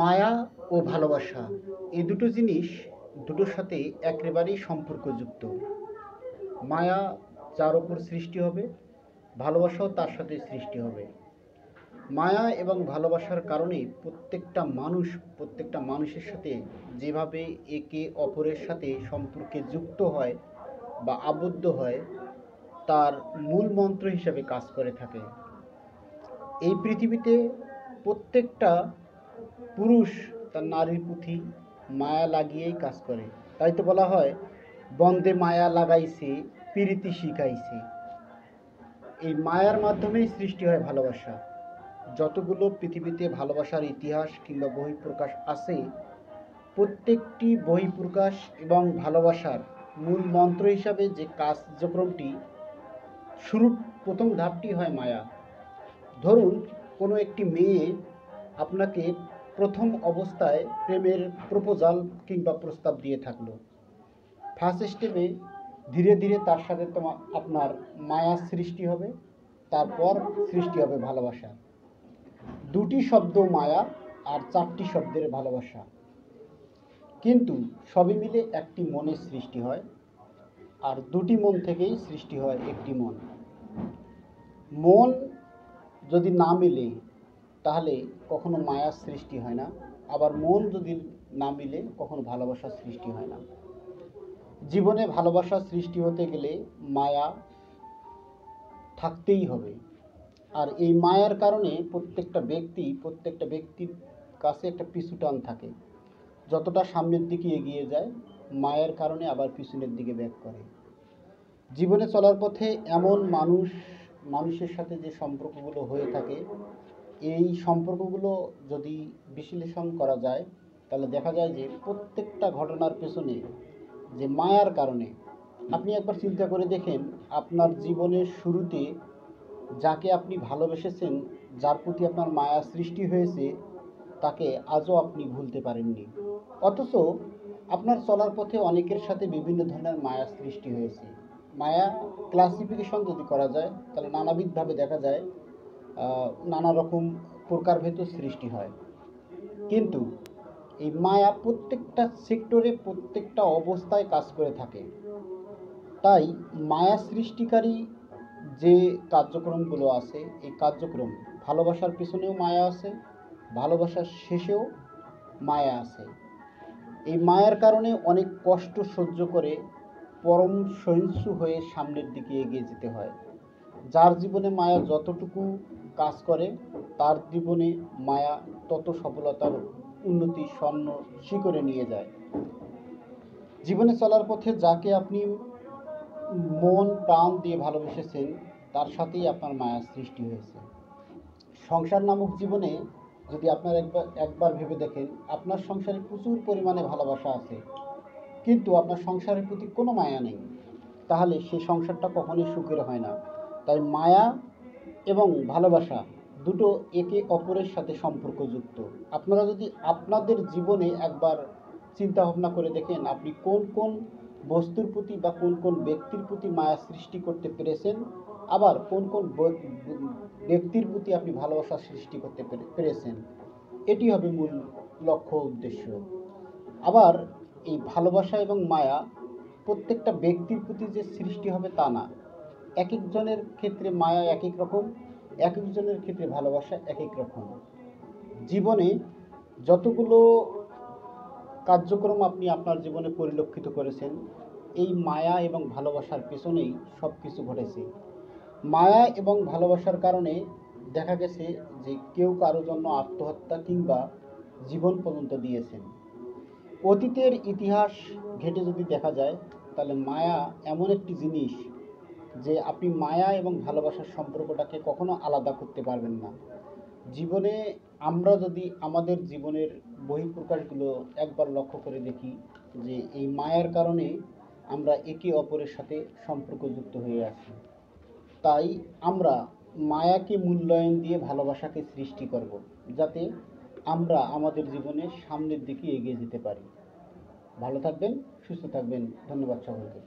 মায়া ও ভালোবাসা এই দুটো জিনিস দুটোর সাথে একেবারেই সম্পর্কযুক্ত। মায়া যার উপর সৃষ্টি হবে, ভালোবাসাও তার সাথে সৃষ্টি হবে। মায়া এবং ভালোবাসার কারণে প্রত্যেকটা মানুষের সাথে যেভাবে একে অপরের সাথে সম্পর্কে যুক্ত হয় বা আবদ্ধ হয়, তার মূল মন্ত্র হিসাবে কাজ করে থাকে। এই পৃথিবীতে প্রত্যেকটা পুরুষ তার নারীর প্রতি মায়া লাগিয়েই কাজ করে। তাই তো বলা হয়, বন্দে মায়া লাগাইছে, প্রীতি শিখাইছে। এই মায়ার মাধ্যমেই সৃষ্টি হয় ভালোবাসা। যতগুলো পৃথিবীতে ভালোবাসার ইতিহাস কিংবা বহিঃপ্রকাশ আছে, প্রত্যেকটি বহিঃপ্রকাশ এবং ভালোবাসার মূল মন্ত্র হিসাবে যে কার্যক্রমটি শুরুর প্রথম ধাপটি হয় মায়া। ধরুন, কোনো একটি মেয়ে আপনাকে প্রথম অবস্থায় প্রেমের প্রপোজাল কিংবা প্রস্তাব দিয়ে থাকলো। ফার্স্ট স্টেপে ধীরে ধীরে তার সাথে আপনার মায়া সৃষ্টি হবে, তারপর সৃষ্টি হবে ভালোবাসা। দুটি শব্দ মায়া আর চারটি শব্দের ভালোবাসা, কিন্তু সবই মিলে একটি মনের সৃষ্টি হয়, আর দুটি মন থেকেই সৃষ্টি হয় একটি মন। মন যদি না মিলে তাহলে কখনো মায়ার সৃষ্টি হয় না, আবার মন যদি না মিলে কখনো ভালোবাসার সৃষ্টি হয় না। জীবনে ভালোবাসার সৃষ্টি হতে গেলে মায়া থাকতেই হবে। আর এই মায়ার কারণে প্রত্যেকটা ব্যক্তির কাছে একটা পিছু টান থাকে। যতটা সামনের দিকে এগিয়ে যায়, মায়ের কারণে আবার পিছনের দিকে ব্যাক করে। জীবনে চলার পথে এমন মানুষের সাথে যে সম্পর্কগুলো হয়ে থাকে, এই সম্পর্কগুলো যদি বিশ্লেষণ করা যায়, তাহলে দেখা যায় যে প্রত্যেকটা ঘটনার পেছনে যে মায়ার কারণে। আপনি একবার চিন্তা করে দেখেন, আপনার জীবনের শুরুতে যাকে আপনি ভালোবেসেছেন, যার প্রতি আপনার মায়া সৃষ্টি হয়েছে, তাকে আজও আপনি ভুলতে পারেননি। অথচ আপনার চলার পথে অনেকের সাথে বিভিন্ন ধরনের মায়া সৃষ্টি হয়েছে। মায়া ক্লাসিফিকেশন যদি করা যায়, তাহলে নানাবিধভাবে দেখা যায়, নানা রকম প্রকারভেদ সৃষ্টি হয়। কিন্তু এই মায়া প্রত্যেকটা সেক্টরে, প্রত্যেকটা অবস্থায় কাজ করে থাকে। তাই মায়া সৃষ্টিকারী যে কার্যক্রমগুলো আছে, এই কার্যক্রম, ভালোবাসার পিছনেও মায়া আছে, ভালোবাসার শেষেও মায়া আছে। এই মায়ার কারণে অনেক কষ্ট সহ্য করে পরম সহিষ্ণু হয়ে সামনের দিকে এগিয়ে যেতে হয়। যার জীবনে মায়া যতটুকু কাজ করে, তার জীবনে মায়া তত সফলতার উন্নতি স্বর্ণ শিখরে নিয়ে যায়। জীবনে চলার পথে যাকে আপনি মন প্রাণ দিয়ে ভালোবেসেছেন, তার সাথেই আপনার মায়ার সৃষ্টি হয়েছে। সংসার নামক জীবনে যদি আপনার একবার ভেবে দেখেন, আপনার সংসারে প্রচুর পরিমাণে ভালোবাসা আছে, কিন্তু আপনার সংসারের প্রতি কোনো মায়া নেই, তাহলে সেই সংসারটা কখনোই সুখের হয় না। তাই মায়া এবং ভালোবাসা দুটো একে অপরের সাথে সম্পর্কযুক্ত। আপনারা যদি আপনাদের জীবনে একবার চিন্তা ভাবনা করে দেখেন, আপনি কোন কোন বস্তুর প্রতি বা কোন কোন ব্যক্তির প্রতি মায়া সৃষ্টি করতে পেরেছেন, আবার কোন কোন ব্যক্তির প্রতি আপনি ভালোবাসা সৃষ্টি করতে পেরেছেন, এটি হবে মূল লক্ষ্য উদ্দেশ্য। আবার এই ভালোবাসা এবং মায়া প্রত্যেকটা ব্যক্তির প্রতি যে সৃষ্টি হবে তা না। এক একজনের ক্ষেত্রে মায়া এক এক রকম, এক একজনের ক্ষেত্রে ভালোবাসা এক এক রকম। জীবনে যতগুলো কার্যক্রম আপনি আপনার জীবনে পরিলক্ষিত করেছেন, এই মায়া এবং ভালোবাসার পেছনেই সব কিছু ঘটেছে। মায়া এবং ভালোবাসার কারণে দেখা গেছে যে কেউ কারোর জন্য আত্মহত্যা কিংবা জীবন পর্যন্ত দিয়েছেন। অতীতের ইতিহাস ঘেঁটে যদি দেখা যায়, তাহলে মায়া এমন একটি জিনিস যে আপনি মায়া এবং ভালোবাসার সম্পর্কটাকে কখনো আলাদা করতে পারবেন না। জীবনে আমরা যদি আমাদের জীবনের বহিঃপ্রকাশগুলো একবার লক্ষ্য করে দেখি, যে এই মায়ার কারণে আমরা একে অপরের সাথে সম্পর্কযুক্ত হয়ে আছি। তাই আমরা মায়াকে মূল্যায়ন দিয়ে ভালোবাসাকে সৃষ্টি করব, যাতে আমরা আমাদের জীবনে সামনের দিকে এগিয়ে যেতে পারি। ভালো থাকবেন, সুস্থ থাকবেন। ধন্যবাদ সকলকে।